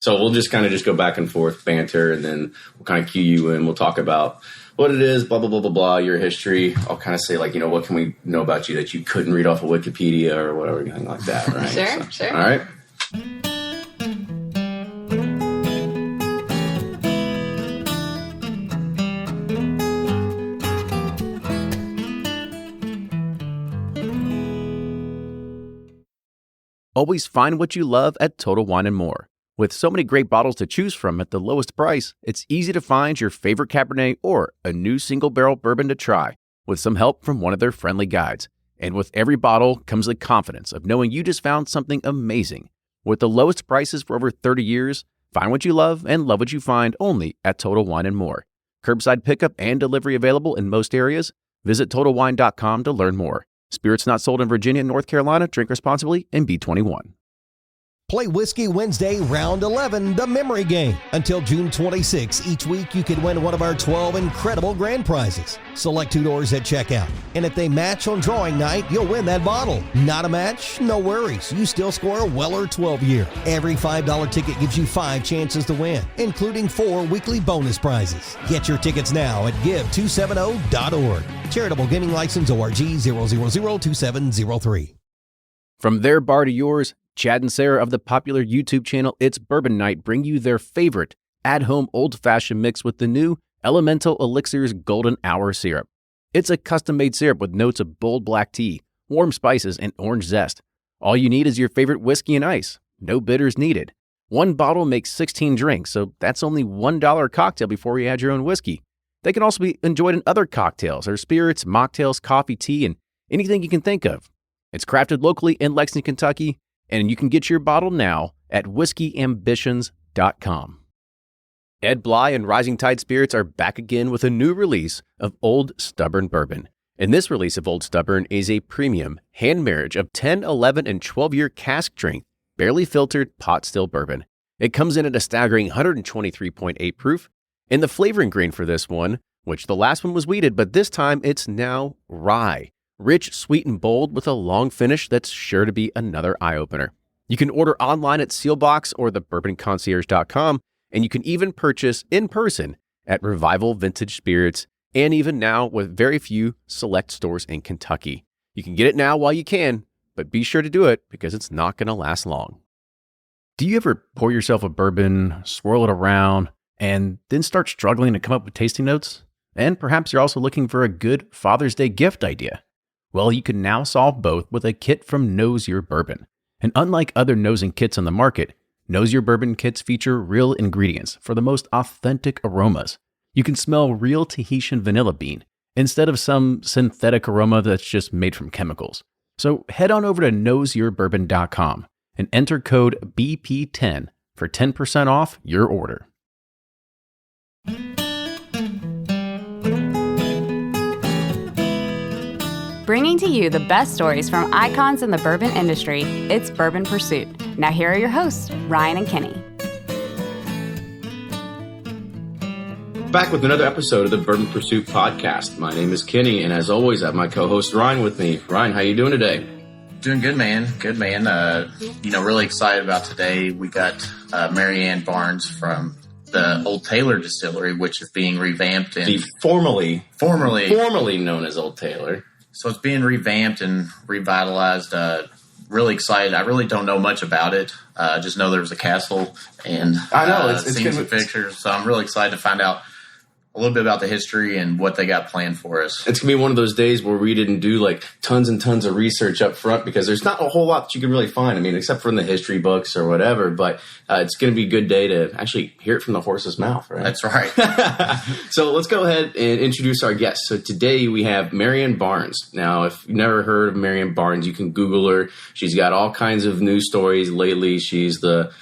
So we'll just kind of just go back and forth, banter, and then we'll kind of cue you in. We'll talk about what it is, blah, blah, blah, blah, blah, your history. I'll kind of say, like, what can we know about you that you couldn't read off of Wikipedia or whatever, anything like that, right? Sure. All right. Always find what you love at Total Wine & More. With so many great bottles to choose from at the lowest price, it's easy to find your favorite Cabernet or a new single-barrel bourbon to try with some help from one of their friendly guides. And with every bottle comes the confidence of knowing you just found something amazing. With the lowest prices for over 30 years, find what you love and love what you find only at Total Wine & More. Curbside pickup and delivery available in most areas. Visit TotalWine.com to learn more. Spirits not sold in Virginia and North Carolina. Drink responsibly and be 21. Play Whiskey Wednesday, Round 11, the memory game. Until June 26, each week you can win one of our 12 incredible grand prizes. Select $2 at checkout. And if they match on drawing night, you'll win that bottle. Not a match? No worries. You still score a Weller 12-year. Every $5 ticket gives you 5 chances to win, including 4 weekly bonus prizes. Get your tickets now at give270.org. Charitable Gaming License ORG 0002703. From their bar to yours, Chad and Sarah of the popular YouTube channel It's Bourbon Night bring you their favorite at-home old-fashioned mix with the new Elemental Elixirs Golden Hour Syrup. It's a custom-made syrup with notes of bold black tea, warm spices, and orange zest. All you need is your favorite whiskey and ice. No bitters needed. One bottle makes 16 drinks, so that's only $1 a cocktail before you add your own whiskey. They can also be enjoyed in other cocktails or spirits, mocktails, coffee, tea, and anything you can think of. It's crafted locally in Lexington, Kentucky, and you can get your bottle now at whiskeyambitions.com. Ed Bly and Rising Tide Spirits are back again with a new release of Old Stubborn Bourbon. And this release of Old Stubborn is a premium hand marriage of 10, 11, and 12-year cask strength, barely filtered pot still bourbon. It comes in at a staggering 123.8 proof. And the flavoring grain for this one, which the last one was wheated, but this time it's now rye. Rich, sweet, and bold with a long finish that's sure to be another eye-opener. You can order online at Sealbox or thebourbonconcierge.com, and you can even purchase in person at Revival Vintage Spirits, and even now with very few select stores in Kentucky. You can get it now while you can, but be sure to do it because it's not going to last long. Do you ever pour yourself a bourbon, swirl it around, and then start struggling to come up with tasting notes? And perhaps you're also looking for a good Father's Day gift idea. Well, you can now solve both with a kit from Knows Your Bourbon. And unlike other nosing kits on the market, Knows Your Bourbon kits feature real ingredients for the most authentic aromas. You can smell real Tahitian vanilla bean instead of some synthetic aroma that's just made from chemicals. So head on over to knowsyourbourbon.com and enter code BP10 for 10% off your order. Bringing to you the best stories from icons in the bourbon industry, it's Bourbon Pursuit. Now here are your hosts, Ryan and Kenny. Back with another episode of the Bourbon Pursuit podcast. My name is Kenny, and as always, I have my co-host Ryan with me. Ryan, how you doing today? Doing good, man. Good, man. Really excited about today. We got Marianne Barnes from the Old Taylor Distillery, which is being revamped and formerly known as Old Taylor. So it's being revamped and revitalized. Really excited. I really don't know much about it. I just know there was a castle and I know it's seen some pictures. So I'm really excited to find out a little bit about the history and what they got planned for us. It's going to be one of those days where we didn't do like tons and tons of research up front because there's not a whole lot that you can really find. I mean, except for in the history books or whatever, but it's going to be a good day to actually hear it from the horse's mouth, right? That's right. So let's go ahead and introduce our guests. So today we have Marianne Barnes. Now, if you've never heard of Marianne Barnes, you can Google her. She's got all kinds of news stories lately. She's the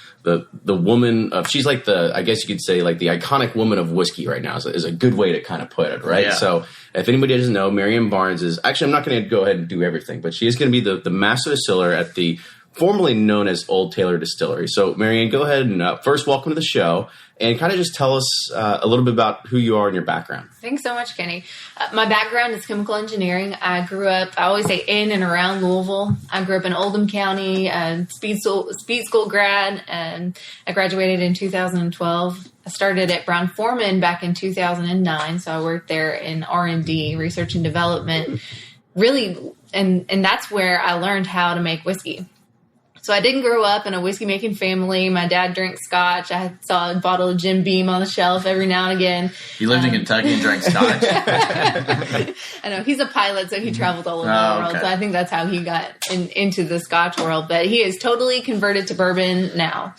woman of, she's like I guess you could say like the iconic woman of whiskey right now is a good way to kind of put it, right? Yeah. So if anybody doesn't know, Marianne Barnes is, actually I'm not going to go ahead and do everything, but she is going to be the master distiller at the formerly known as Old Taylor Distillery. So, Marianne, go ahead and first welcome to the show and kind of just tell us a little bit about who you are and your background. Thanks so much, Kenny. My background is chemical engineering. I grew up, I always say in and around Louisville. I grew up in Oldham County, speed school grad, and I graduated in 2012. I started at Brown-Forman back in 2009, so I worked there in R&D, research and development, really, and that's where I learned how to make whiskey. So I didn't grow up in a whiskey-making family. My dad drank scotch. I saw a bottle of Jim Beam on the shelf every now and again. You lived in Kentucky and drank scotch? I know. He's a pilot, so he traveled all over the world. Okay. So I think that's how he got into the scotch world. But he is totally converted to bourbon now.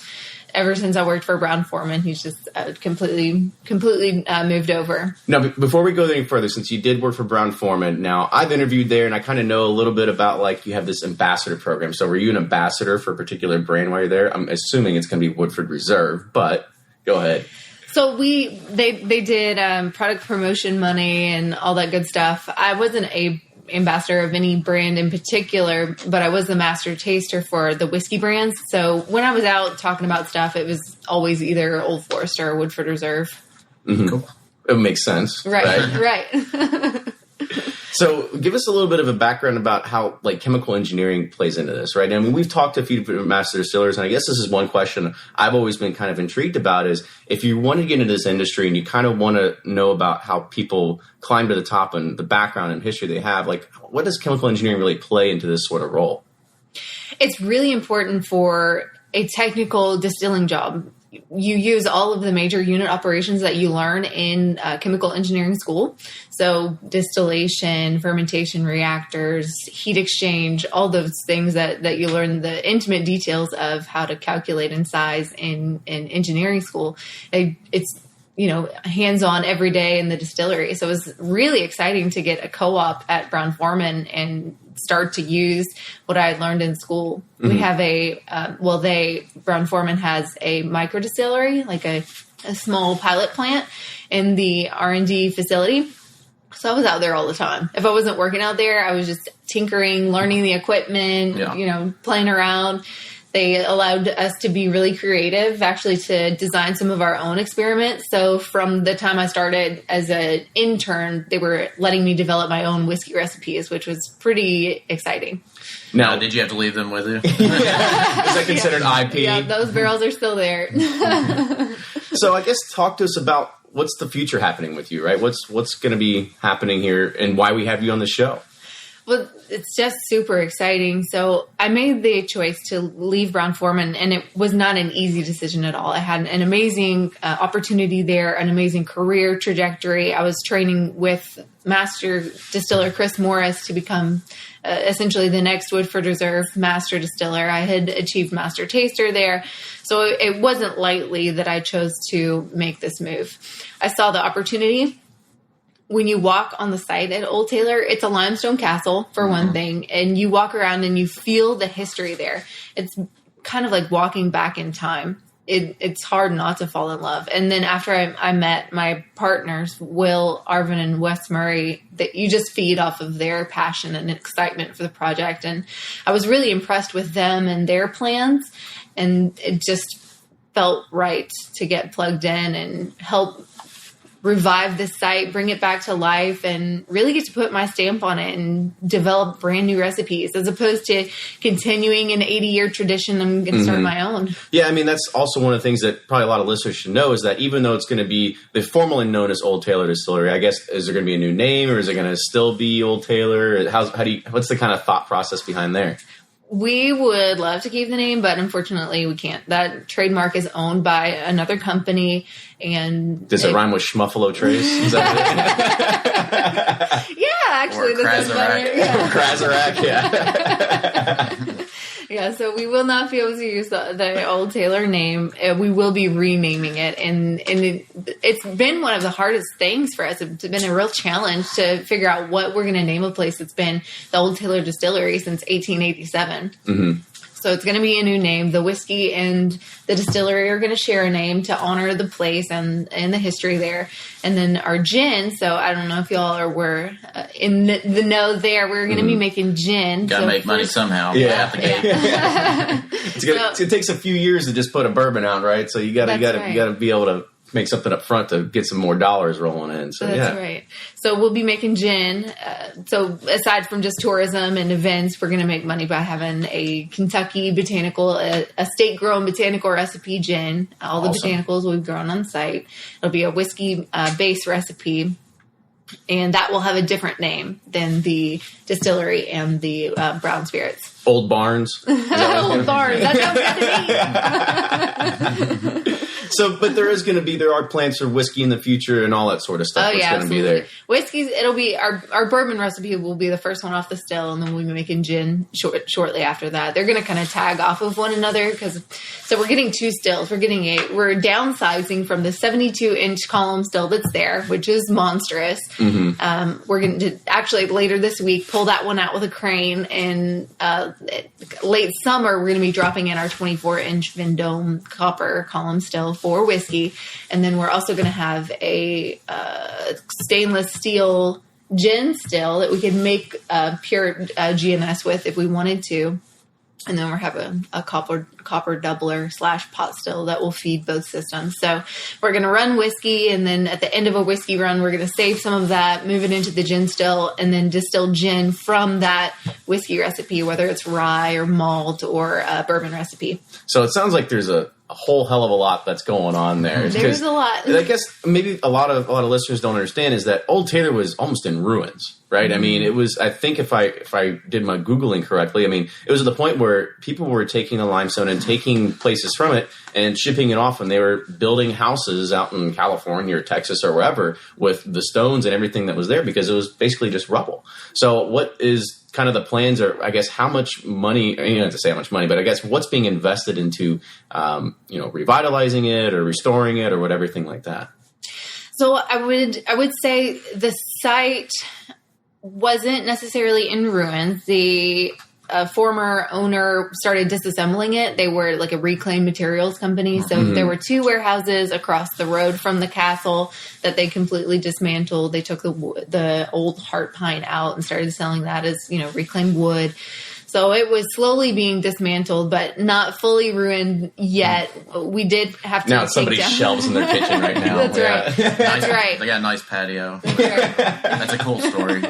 Ever since I worked for Brown-Forman, he's just completely moved over. Now, before we go any further, since you did work for Brown-Forman, now I've interviewed there and I kind of know a little bit about, like, you have this ambassador program. So were you an ambassador for a particular brand while you're there? I'm assuming it's going to be Woodford Reserve, but go ahead. So they did product promotion money and all that good stuff. I wasn't a ambassador of any brand in particular, but I was the master taster for the whiskey brands. So when I was out talking about stuff, it was always either Old Forester or Woodford Reserve. Mm-hmm. Cool. It makes sense. Right. So give us a little bit of a background about how, like, chemical engineering plays into this, right? I mean, we've talked to a few different master distillers, and I guess this is one question I've always been kind of intrigued about is if you want to get into this industry and you kind of want to know about how people climb to the top and the background and history they have, like, what does chemical engineering really play into this sort of role? It's really important for a technical distilling job. You use all of the major unit operations that you learn in chemical engineering school. So distillation, fermentation reactors, heat exchange, all those things that you learn the intimate details of how to calculate and size in engineering school. It's, hands-on every day in the distillery. So it was really exciting to get a co-op at Brown-Forman and start to use what I had learned in school. Mm-hmm. We have Brown-Forman has a micro distillery, like a small pilot plant in the R&D facility. So I was out there all the time. If I wasn't working out there, I was just tinkering, learning the equipment, playing around. They allowed us to be really creative, actually, to design some of our own experiments. So from the time I started as an intern, they were letting me develop my own whiskey recipes, which was pretty exciting. Now, did you have to leave them with you? Is that considered IP? Yeah, those barrels are still there. So I guess talk to us about what's the future happening with you, right? What's going to be happening here and why we have you on the show? Well, it's just super exciting. So I made the choice to leave Brown-Forman, and it was not an easy decision at all. I had an amazing opportunity there, an amazing career trajectory. I was training with Master Distiller Chris Morris to become essentially the next Woodford Reserve Master Distiller. I had achieved Master Taster there. So it wasn't lightly that I chose to make this move. I saw the opportunity. When you walk on the site at Old Taylor, it's a limestone castle, for one thing, and you walk around and you feel the history there. It's kind of like walking back in time. It's hard not to fall in love. And then after I met my partners, Will, Arvin, and Wes Murray, that you just feed off of their passion and excitement for the project. And I was really impressed with them and their plans, and it just felt right to get plugged in and help revive this site, bring it back to life, and really get to put my stamp on it and develop brand new recipes as opposed to continuing an 80-year tradition. I'm going to start my own. Yeah, I mean, that's also one of the things that probably a lot of listeners should know is that even though it's going to be formerly known as Old Taylor Distillery, I guess, is there going to be a new name or is it going to still be Old Taylor? What's the kind of thought process behind there? We would love to keep the name, but unfortunately we can't. That trademark is owned by another company. And does it rhyme with Schmuffalo Trace? Is that yeah, actually, this is better. Yeah. Krasarack, yeah. Yeah, so we will not be able to use the Old Taylor name. We will be renaming it, and it's been one of the hardest things for us. It's been a real challenge to figure out what we're going to name a place that's been the Old Taylor Distillery since 1887. Mm-hmm. So it's going to be a new name. The whiskey and the distillery are going to share a name to honor the place and the history there. And then our gin. So I don't know if y'all were in the know there. We're going to be making gin. Got to make money somehow. Yeah. Yeah. It takes a few years to just put a bourbon out, right? So you got to be able to make something up front to get some more dollars rolling in. So that's right. So we'll be making gin. So aside from just tourism and events, we're going to make money by having a Kentucky botanical, a state-grown botanical recipe gin. All the botanicals will be grown on site. It'll be a whiskey base recipe. And that will have a different name than the distillery and the brown spirits. Old Barns. Old Barns. That sounds good to me. But there are plans for whiskey in the future and all that sort of stuff. Oh, yeah, going to be there. Whiskey's, it'll be our bourbon recipe will be the first one off the still, and then we'll be making gin shortly after that. They're going to kind of tag off of one another so we're getting 2 stills. We're downsizing from the 72-inch column still that's there, which is monstrous. Mm-hmm. We're going to actually later this week pull that one out with a crane, and late summer we're going to be dropping in our 24-inch Vendome copper column still for whiskey. And then we're also going to have a stainless steel gin still that we could make pure GNS with if we wanted to. And then we're having a copper doubler / pot still that will feed both systems. So we're going to run whiskey, and then at the end of a whiskey run, we're going to save some of that, move it into the gin still, and then distill gin from that whiskey recipe, whether it's rye or malt or a bourbon recipe. So it sounds like there's a whole hell of a lot that's going on there. There's a lot. I guess maybe a lot of listeners don't understand is that Old Taylor was almost in ruins, right? Mm-hmm. I mean, it was. I think if I did my Googling correctly, I mean, it was at the point where people were taking the limestone and taking places from it and shipping it off, and they were building houses out in California or Texas or wherever with the stones and everything that was there because it was basically just rubble. So what is kind of the plans, or I guess how much money, you don't have to say how much money, but I guess what's being invested into, revitalizing it or restoring it or everything like that? So I would say the site wasn't necessarily in ruins. The former owner started disassembling it. They were like a reclaimed materials company. So there were 2 warehouses across the road from the castle that they completely dismantled. They took the old heart pine out and started selling that as, reclaimed wood. So it was slowly being dismantled, but not fully ruined yet. We did have to. Now it's somebody's shelves in their kitchen right now. That's right. That's right. They got a nice patio. That's a cool story.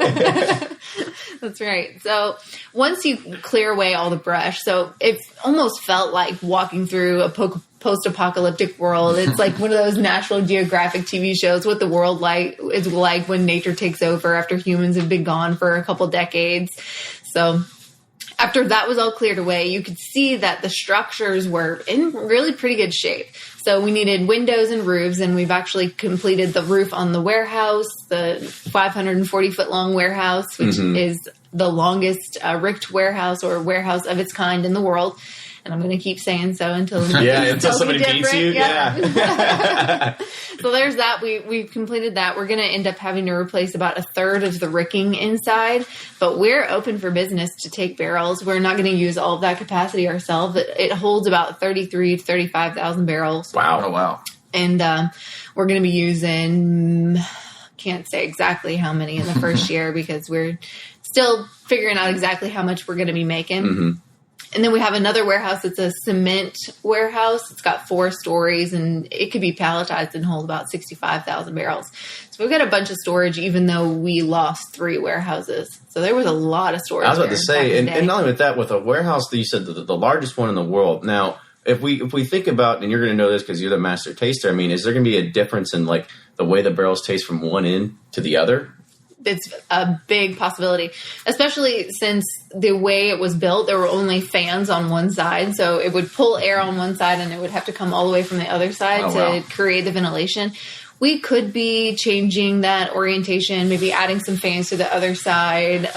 That's right. So once you clear away all the brush, so it almost felt like walking through a post-apocalyptic world. It's like one of those National Geographic TV shows, what the world is like when nature takes over after humans have been gone for a couple decades. So after that was all cleared away, you could see that the structures were in really pretty good shape. So we needed windows and roofs, and we've actually completed the roof on the warehouse, the 540-foot long warehouse, which is the longest ricked warehouse or warehouse of its kind in the world. And I'm going to keep saying so until somebody beats you. Yeah. So there's that. We've completed that. We're going to end up having to replace about a third of the ricking inside, but we're open for business to take barrels. We're not going to use all of that capacity ourselves. It holds about 33,000 to 35,000 barrels. Wow. Oh, wow. And we're going to be using, can't say exactly how many in the first year because we're still figuring out exactly how much we're going to be making. Mm-hmm. And then we have another warehouse. It's a cement warehouse. It's got 4 stories, and it could be palletized and hold about 65,000 barrels. So we've got a bunch of storage, even though we lost 3 warehouses. So there was a lot of storage. I was about to say, and not only with that, with a warehouse that you said the largest one in the world. Now, if we think about, and you're going to know this because you're the master taster, I mean, is there going to be a difference in like the way the barrels taste from one end to the other? It's a big possibility, especially since the way it was built, there were only fans on one side. So it would pull air on one side and it would have to come all the way from the other side to create the ventilation. We could be changing that orientation, maybe adding some fans to the other side.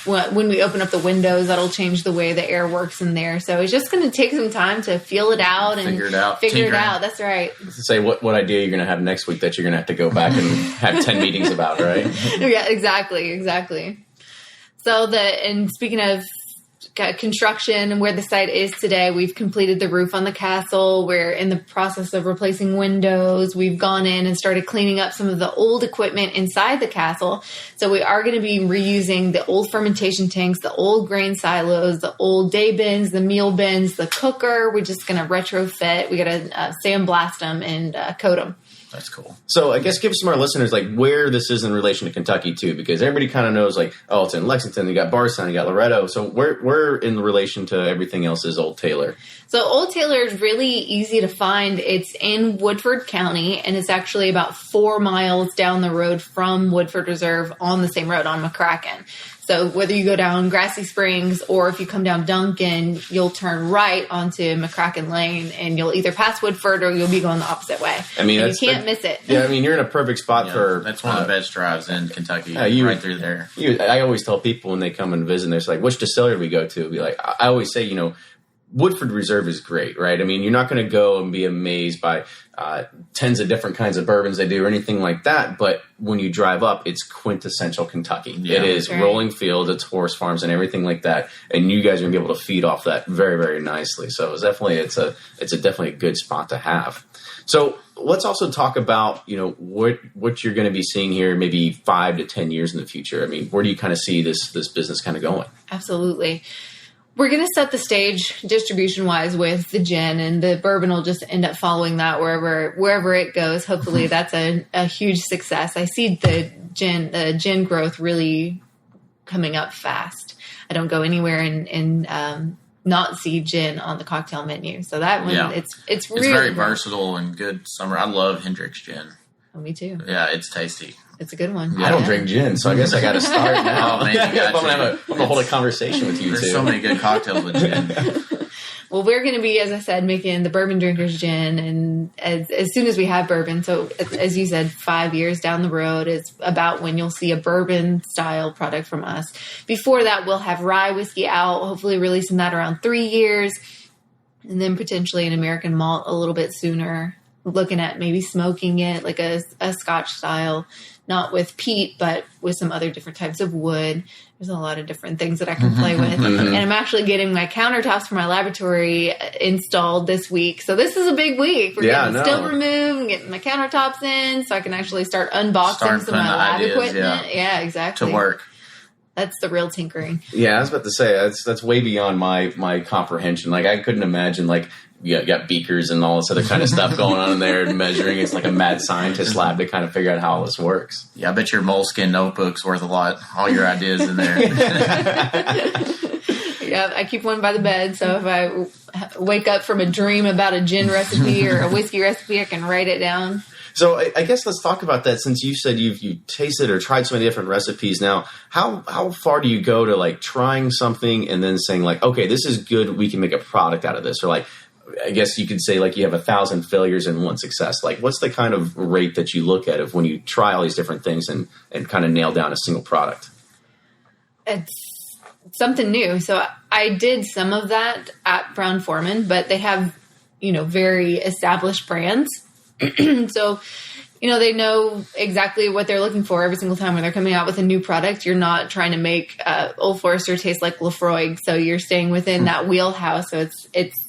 When we open up the windows, that'll change the way the air works in there. So it's just going to take some time to feel it out and figure it out. That's right. Say what idea you're going to have next week that you're going to have to go back and have 10 meetings about, right? Yeah, exactly. So and speaking of construction and where the site is today. We've completed the roof on the castle. We're in the process of replacing windows. We've gone in and started cleaning up some of the old equipment inside the castle. So we are going to be reusing the old fermentation tanks, the old grain silos, the old day bins, the meal bins, the cooker. We're just going to retrofit. We got to sandblast them and coat them. That's cool. So I guess give some of our listeners like where this is in relation to Kentucky too, because everybody kind of knows like, oh, it's in Lexington, you got Bardstown, you got Loretto. So where in relation to everything else is Old Taylor? So Old Taylor is really easy to find. It's in Woodford County, and it's actually about 4 miles down the road from Woodford Reserve on the same road on McCracken. So whether you go down Grassy Springs or if you come down Duncan, you'll turn right onto McCracken Lane, and you'll either pass Woodford or you'll be going the opposite way. I mean, you can't miss it. Yeah, I mean, you're in a perfect spot for... That's one of the best drives in Kentucky, right through there. I always tell people when they come and visit, they're like, which distillery do we go to? Be like, I always say, Woodford Reserve is great, right? I mean, you're not going to go and be amazed by tens of different kinds of bourbons they do or anything like that. But when you drive up, it's quintessential Kentucky. Yeah, it is rolling fields, it's horse farms and everything like that. And you guys are going to be able to feed off that very, very nicely. So it's definitely a good spot to have. So let's also talk about, what you're going to be seeing here maybe 5 to 10 years in the future. I mean, where do you kind of see this business kind of going? Absolutely. We're going to set the stage distribution-wise with the gin, and the bourbon will just end up following that wherever it goes. Hopefully that's a huge success. I see the gin growth really coming up fast. I don't go anywhere and not see gin on the cocktail menu. So that one, it's really very versatile and good summer. I love Hendrick's gin. Oh, me too. Yeah, it's tasty. It's a good one. I don't drink gin, so I guess I got to start now. Oh, man, I'm going to hold a conversation with you, There's too. so many good cocktails with gin. Well, we're going to be, as I said, making the Bourbon Drinkers Gin, and as soon as we have bourbon, so as you said, 5 years down the road is about when you'll see a bourbon-style product from us. Before that, we'll have rye whiskey out, hopefully releasing that around 3 years, and then potentially an American malt a little bit sooner, looking at maybe smoking it like a Scotch style, not with peat, but with some other different types of wood. There's a lot of different things that I can play with. And I'm actually getting my countertops for my laboratory installed this week. So this is a big week. We're getting the still removed and getting my countertops in so I can actually start unboxing some of my lab equipment. Yeah, exactly. To work. That's the real tinkering. Yeah, I was about to say, that's way beyond my comprehension. Like, I couldn't imagine, like, you got beakers and all this other kind of stuff going on in there and measuring. It's like a mad scientist lab to kind of figure out how all this works. Yeah, I bet your Moleskine notebook's worth a lot. All your ideas in there. Yeah, I keep one by the bed, so if I wake up from a dream about a gin recipe or a whiskey recipe, I can write it down. So I guess let's talk about that. Since you said you've tasted or tried so many different recipes now, how far do you go to like trying something and then saying like, okay, this is good, we can make a product out of this? Or like, I guess you could say like you have 1,000 failures and 1 success. Like what's the kind of rate that you look at of when you try all these different things and kind of nail down a single product? It's something new. So I did some of that at Brown-Forman, but they have, very established brands. So, they know exactly what they're looking for every single time when they're coming out with a new product. You're not trying to make Old Forester taste like Lafroig. So you're staying within that wheelhouse. So it's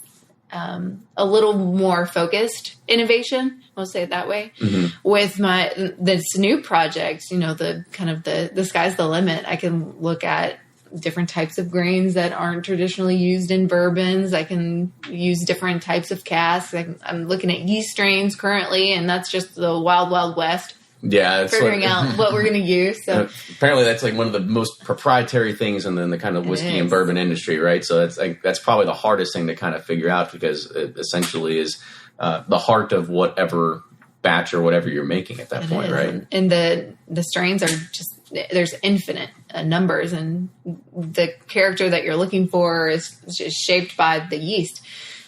a little more focused innovation. I'll say it that way. Mm-hmm. With this new project, the sky's the limit. I can look at different types of grains that aren't traditionally used in bourbons. I can use different types of casks. I'm looking at yeast strains currently, and that's just the wild, wild west. Yeah, it's figuring out what we're going to use. So apparently, that's like one of the most proprietary things in the kind of whiskey and bourbon industry, right? So that's probably the hardest thing to kind of figure out because it essentially is the heart of whatever batch or whatever you're making at that point, right? And the strains are just. There's infinite numbers, and the character that you're looking for is just shaped by the yeast.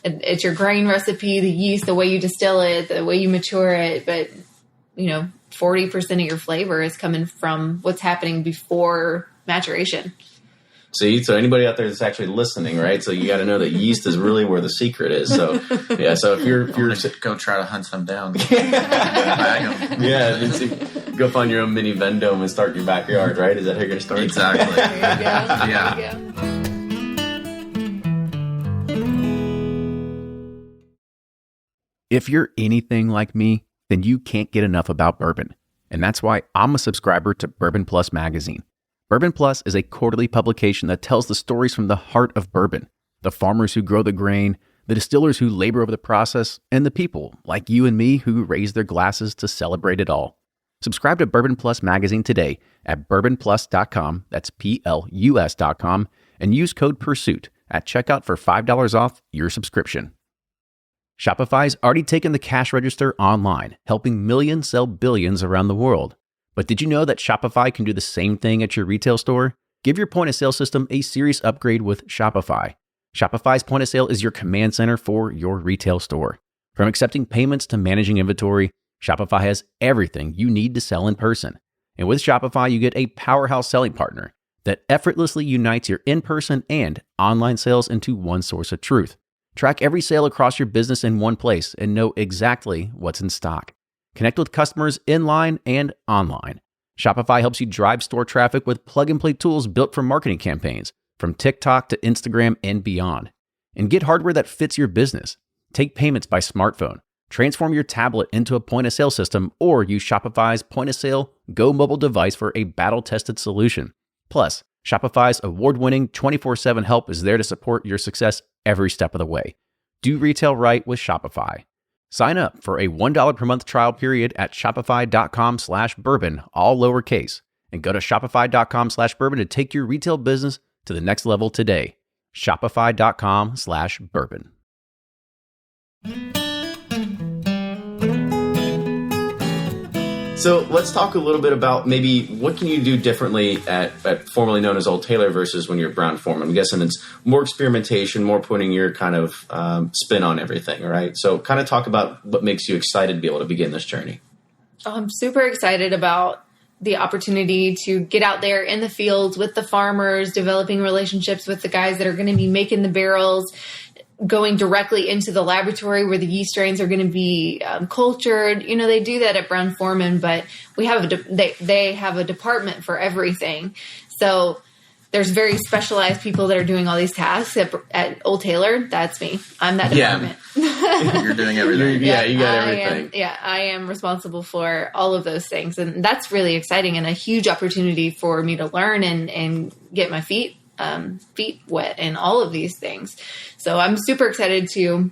It's your grain recipe, the yeast, the way you distill it, the way you mature it. But, 40% of your flavor is coming from what's happening before maturation. See, so anybody out there that's actually listening, right? So you got to know that yeast is really where the secret is. So yeah, so if you're go try to hunt some down, go find your own mini Vendome and start in your backyard, right? Is that how you're going to start? Exactly. There you go. Yeah. If you're anything like me, then you can't get enough about bourbon. And that's why I'm a subscriber to Bourbon Plus magazine. Bourbon Plus is a quarterly publication that tells the stories from the heart of bourbon, the farmers who grow the grain, the distillers who labor over the process, and the people like you and me who raise their glasses to celebrate it all. Subscribe to Bourbon Plus magazine today at bourbonplus.com, that's PLUS.com, and use code PURSUIT at checkout for $5 off your subscription. Shopify's already taken the cash register online, helping millions sell billions around the world. But did you know that Shopify can do the same thing at your retail store? Give your point of sale system a serious upgrade with Shopify. Shopify's point of sale is your command center for your retail store. From accepting payments to managing inventory, Shopify has everything you need to sell in person. And with Shopify, you get a powerhouse selling partner that effortlessly unites your in-person and online sales into one source of truth. Track every sale across your business in one place and know exactly what's in stock. Connect with customers in-line and online. Shopify helps you drive store traffic with plug-and-play tools built for marketing campaigns, from TikTok to Instagram and beyond. And get hardware that fits your business. Take payments by smartphone. Transform your tablet into a point-of-sale system or use Shopify's point-of-sale Go mobile device for a battle-tested solution. Plus, Shopify's award-winning 24/7 help is there to support your success every step of the way. Do retail right with Shopify. Sign up for a $1 per month trial period at shopify.com/bourbon, all lowercase, and go to shopify.com/bourbon to take your retail business to the next level today. Shopify.com/bourbon. So let's talk a little bit about maybe what can you do differently at formerly known as Old Taylor versus when you're Brown-Forman. I'm guessing it's more experimentation, more putting your kind of spin on everything, right? So kind of talk about what makes you excited to be able to begin this journey. Oh, I'm super excited about the opportunity to get out there in the fields with the farmers, developing relationships with the guys that are going to be making the barrels, going directly into the laboratory where the yeast strains are going to be cultured. You know, they do that at Brown-Forman, but we have they have a department for everything. So there's very specialized people that are doing all these tasks at Old Taylor. That's me. I'm that department. You're doing everything. You got everything. I am responsible for all of those things. And that's really exciting and a huge opportunity for me to learn and get my feet wet and all of these things. So I'm super excited to,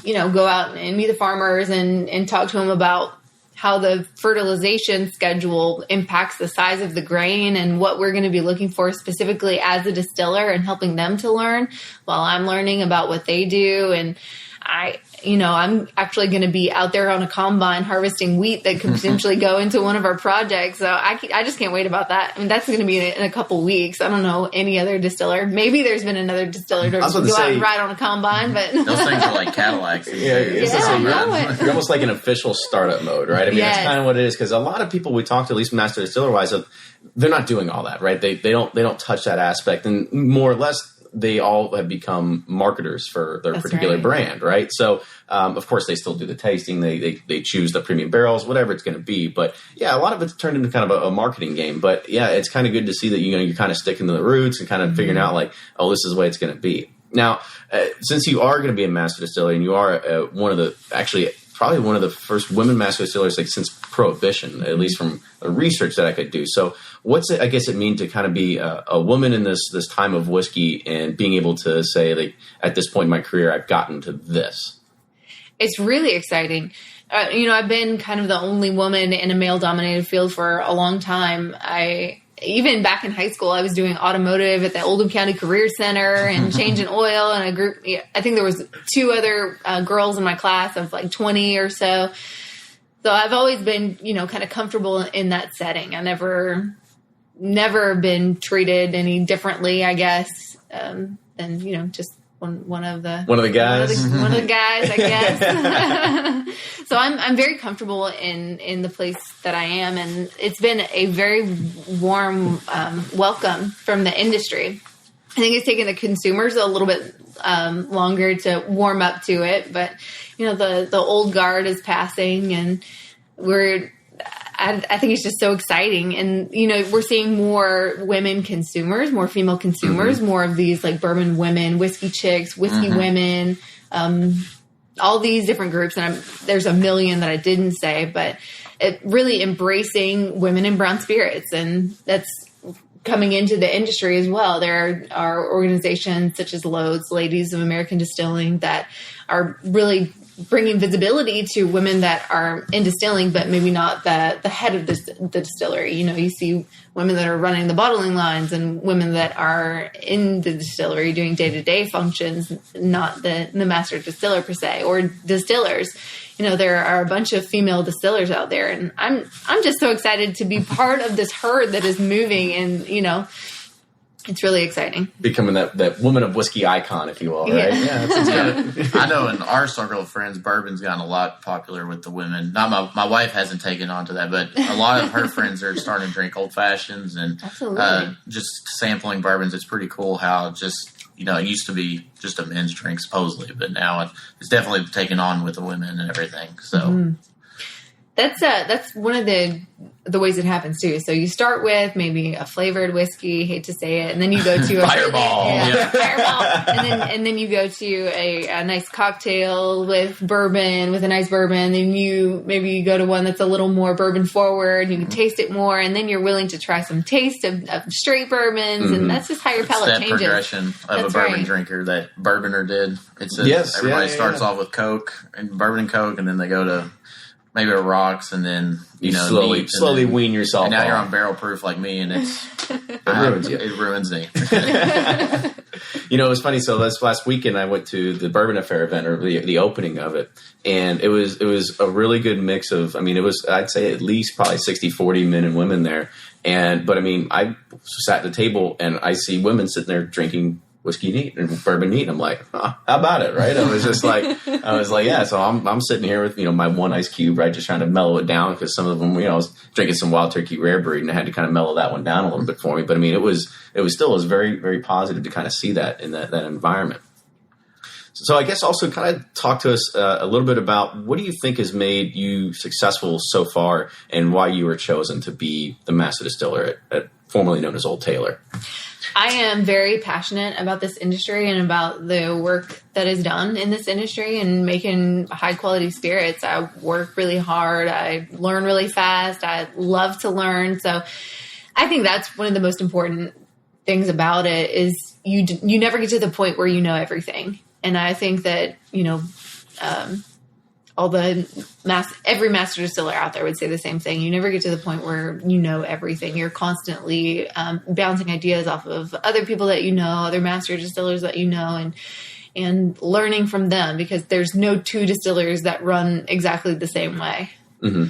go out and meet the farmers and talk to them about how the fertilization schedule impacts the size of the grain and what we're going to be looking for specifically as a distiller and helping them to learn while I'm learning about what they do. And I'm actually going to be out there on a combine harvesting wheat that could potentially go into one of our projects. So I just can't wait about that. I mean, that's going to be in a couple weeks. I don't know any other distiller. Maybe there's been another distiller to go out and ride on a combine, but those things are like Cadillacs. You're almost like an official startup mode, right? I mean, that's kind of what it is. Because a lot of people we talk to, at least master distiller wise, they're not doing all that, right? They don't touch that aspect, and more or less, they all have become marketers for their particular brand, right? So, of course, they still do the tasting. They choose the premium barrels, whatever it's going to be. But, yeah, a lot of it's turned into kind of a marketing game. But, yeah, it's kind of good to see that, you're kind of sticking to the roots and kind of figuring out, like, oh, this is the way it's going to be. Now, since you are going to be a master distiller and you are probably one of the first women master distillers since Prohibition, at least from the research that I could do. So what's it, I guess, it mean to kind of be a woman in this time of whiskey and being able to say, like, at this point in my career, I've gotten to this? It's really exciting. I've been kind of the only woman in a male-dominated field for a long time. Even back in high school, I was doing automotive at the Oldham County Career Center and changing oil. And a group, I think there was 2 other girls in my class of like 20 or so. So I've always been, kind of comfortable in that setting. I never been treated any differently, I guess, than, just one of the guys. One of the guys, I guess. So I'm very comfortable in the place that I am, and it's been a very warm welcome from the industry. I think it's taken the consumers a little bit longer to warm up to it, but the old guard is passing, and I think it's just so exciting. And, we're seeing more women consumers, more female consumers, more of these like bourbon women, whiskey chicks, whiskey women. all these different groups, and there's a million that I didn't say, but it really embracing women in brown spirits, and that's coming into the industry as well. There are organizations such as LODES, Ladies of American Distilling, that are really bringing visibility to women that are in distilling, but maybe not the head of the distillery. You see women that are running the bottling lines and women that are in the distillery doing day-to-day functions, not the master distiller per se, or distillers. There are a bunch of female distillers out there, and I'm just so excited to be part of this herd that is moving, and it's really exciting. Becoming that woman of whiskey icon, if you will, right? Yeah. I know in our circle of friends, bourbon's gotten a lot popular with the women. Not my wife hasn't taken on to that, but a lot of her friends are starting to drink old fashions and just sampling bourbons. It's pretty cool how it used to be just a men's drink supposedly, but now it's definitely taken on with the women and everything. So. Mm-hmm. That's one of the ways it happens too. So you start with maybe a flavored whiskey, hate to say it, and then you go to a fireball, fireball, and then you go to a nice cocktail with bourbon, with a nice bourbon, and you go to one that's a little more bourbon forward. You can taste it more, and then you're willing to try some taste of straight bourbons, and that's just how your palate changes. Progression of a bourbon drinker that Bourboner did. Everybody starts off with Coke and bourbon and Coke, and then they go to maybe a rocks, and then you slowly wean yourself. And now off. You're on barrel proof like me, and it ruins you. It ruins me. It was funny. So this last weekend, I went to the Bourbon Affair event, or the opening of it, and it was a really good mix of. I'd say at least probably 60-40 men and women there. But I sat at the table and I see women sitting there drinking whiskey neat and bourbon neat. I'm like, how about it, right? I was like, yeah. So I'm sitting here with my one ice cube, right, just trying to mellow it down, because some of them, I was drinking some Wild Turkey Rare Breed, and I had to kind of mellow that one down a little bit for me. But it was very, very positive to kind of see that in that environment. So I guess also kind of talk to us a little bit about what do you think has made you successful so far, and why you were chosen to be the master distiller at formerly known as Old Taylor. I am very passionate about this industry and about the work that is done in this industry and making high quality spirits. I work really hard. I learn really fast. I love to learn. So I think that's one of the most important things about it is you never get to the point where you know everything. And I think that, every master distiller out there would say the same thing. You never get to the point where you know everything. You're constantly bouncing ideas off of other people that other master distillers that and learning from them, because there's no two distillers that run exactly the same way. Mm-hmm.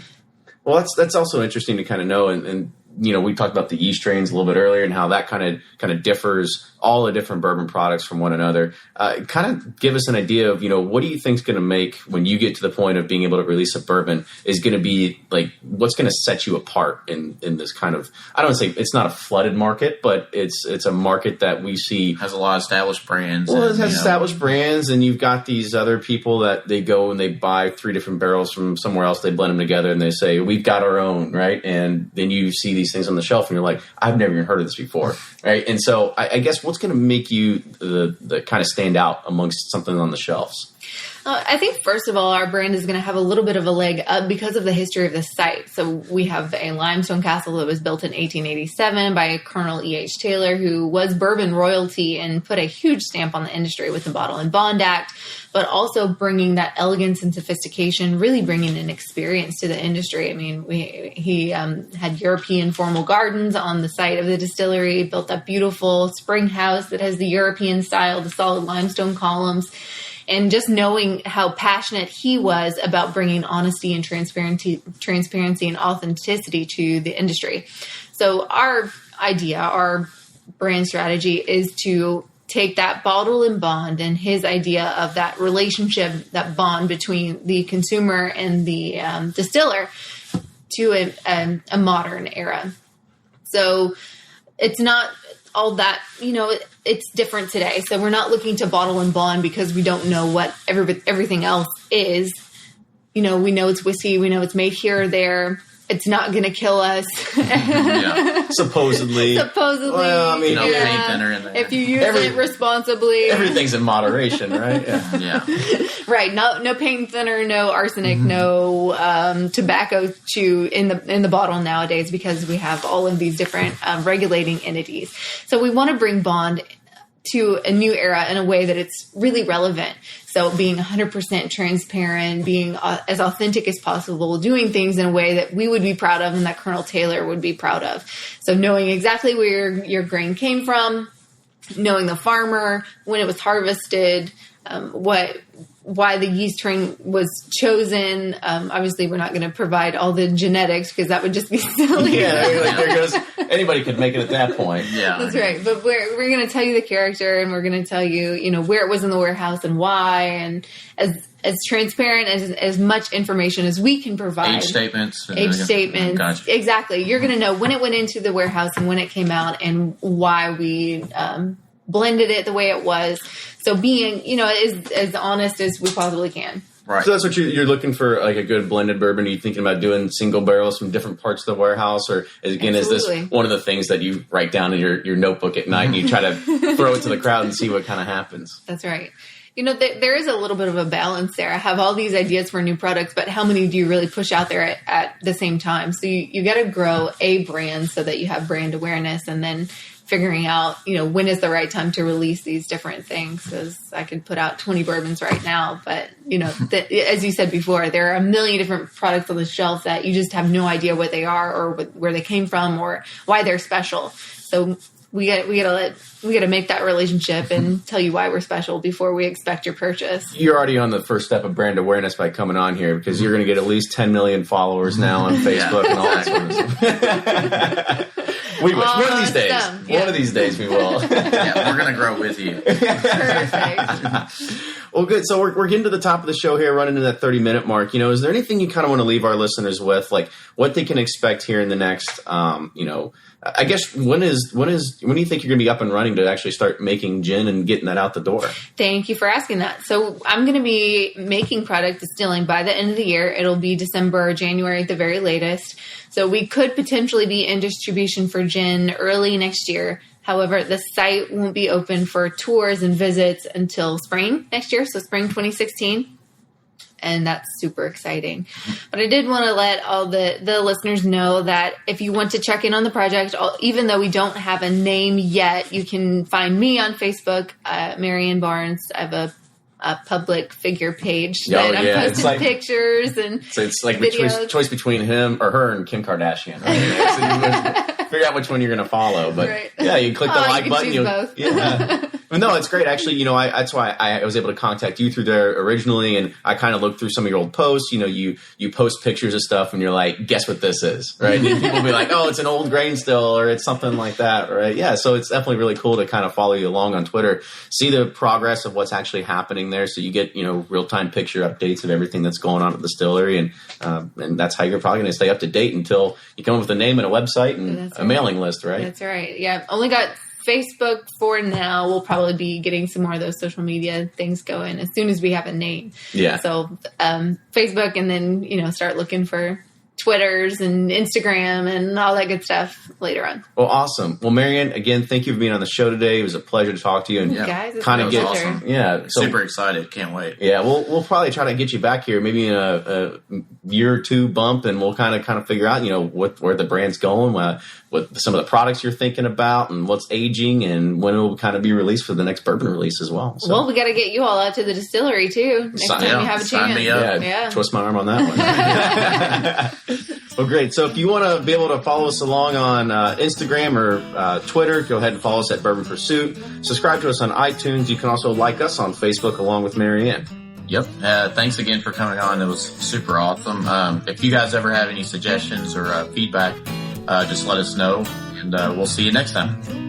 Well, that's also interesting to kind of know, and we talked about the yeast strains a little bit earlier and how that kind of differs all the different bourbon products from one another. Kind of give us an idea of, what do you think is going to make, when you get to the point of being able to release a bourbon, is going to be like, what's going to set you apart in this kind of, I don't want to say it's not a flooded market, but it's a market that we see has a lot of established brands. Well, it has established brands, and you've got these other people that they go and they buy 3 different barrels from somewhere else, they blend them together, and they say, we've got our own, right? And then you see these things on the shelf and you're like, I've never even heard of this before, right? And so I guess what's going to make you the kind of stand out amongst something on the shelves? I think, first of all, our brand is going to have a little bit of a leg up because of the history of the site. So we have a limestone castle that was built in 1887 by Colonel E.H. Taylor, who was bourbon royalty and put a huge stamp on the industry with the Bottle and Bond Act, but also bringing that elegance and sophistication, really bringing an experience to the industry. He had European formal gardens on the site of the distillery, built that beautiful spring house that has the European style, the solid limestone columns. And just knowing how passionate he was about bringing honesty and transparency and authenticity to the industry. So our idea, our brand strategy, is to take that bottle and bond and his idea of that relationship, that bond between the consumer and the distiller, to a modern era. So it's not all that, it's different today. So we're not looking to bottle and bond because we don't know what everything else is. We know it's whiskey. We know it's made here or there. it's not going to kill us. Supposedly. Well, I mean, paint thinner in there. If you use it responsibly. Everything's in moderation, right? Yeah. Right. No paint thinner, no arsenic, no tobacco chew in the bottle nowadays, because we have all of these different regulating entities. So we want to bring Bond to a new era in a way that it's really relevant. So being 100% transparent, being as authentic as possible, doing things in a way that we would be proud of and that Colonel Taylor would be proud of. So knowing exactly where your grain came from, knowing the farmer, when it was harvested, why the yeast strain was chosen. Obviously, we're not going to provide all the genetics because that would just be silly. Yeah, there goes. Anybody could make it at that point. Yeah, that's right. But we're going to tell you the character, and we're going to tell you, where it was in the warehouse and why, and as transparent as much information as we can provide. Age statements. Gotcha. Exactly. You're going to know when it went into the warehouse and when it came out, and why we blended it the way it was. So being, as honest as we possibly can. Right. So that's what you're looking for, like a good blended bourbon. Are you thinking about doing single barrels from different parts of the warehouse? Or is this one of the things that you write down in your notebook at night and you try to throw it to the crowd and see what kind of happens? That's right. There is a little bit of a balance there. I have all these ideas for new products, but how many do you really push out there at the same time? So you got to grow a brand so that you have brand awareness, and then figuring out, when is the right time to release these different things. Because I could put out 20 bourbons right now, but, as you said before, there are a million different products on the shelf that you just have no idea what they are or where they came from or why they're special. So we got to make that relationship and tell you why we're special before we expect your purchase. You're already on the first step of brand awareness by coming on here, because you're going to get at least 10 million followers now on Facebook and all that sort of stuff. We wish. One of these days. Yeah. One of these days we will. Yeah, we're going to grow with you. Perfect. Well, good. So we're getting to the top of the show here, running to that 30-minute mark. Is there anything you kind of want to leave our listeners with, like what they can expect here in the next, I guess when do you think you're going to be up and running to actually start making gin and getting that out the door? Thank you for asking that. So I'm going to be making product distilling by the end of the year. It'll be December or January at the very latest. So we could potentially be in distribution for gin early next year. However, the site won't be open for tours and visits until spring next year, so spring 2016. And that's super exciting. But I did want to let all the listeners know that if you want to check in on the project, even though we don't have a name yet, you can find me on Facebook, Marianne Barnes. I have a public figure page that I'm posting pictures and so it's like videos. the choice between him or her and Kim Kardashian. Right? So you figure out which one you're going to follow. But you click the like button. You can choose both. Yeah. But no, it's great. Actually, that's why I was able to contact you through there originally, and I kind of looked through some of your old posts. You post pictures of stuff, and you're like, guess what this is, right? And people will be like, oh, it's an old grain still, or it's something like that, right? Yeah, so it's definitely really cool to kind of follow you along on Twitter, see the progress of what's actually happening there, so you get real-time picture updates of everything that's going on at the distillery, and that's how you're probably going to stay up to date until you come up with a name and a website and a mailing list, right? That's right. Yeah, only got Facebook for now. We'll probably be getting some more of those social media things going as soon as we have a name. Yeah. So Facebook, and then start looking for Twitters and Instagram and all that good stuff later on. Well, awesome. Well, Marianne, again, thank you for being on the show today. It was a pleasure to talk to you and guys, kind of get awesome. Super excited. Can't wait. Yeah, we'll probably try to get you back here maybe in a year or two bump, and we'll kind of figure out where the brand's going, what some of the products you're thinking about, and what's aging, and when it will kind of be released for the next bourbon release as well. So. Well, we got to get you all out to the distillery too next time you have a chance. Sign me up. Yeah, twist my arm on that one. Well, great. So if you want to be able to follow us along on Instagram or Twitter, go ahead and follow us at Bourbon Pursuit. Subscribe to us on iTunes. You can also like us on Facebook along with Marianne. Yep. Thanks again for coming on. It was super awesome. If you guys ever have any suggestions or feedback, just let us know, and we'll see you next time.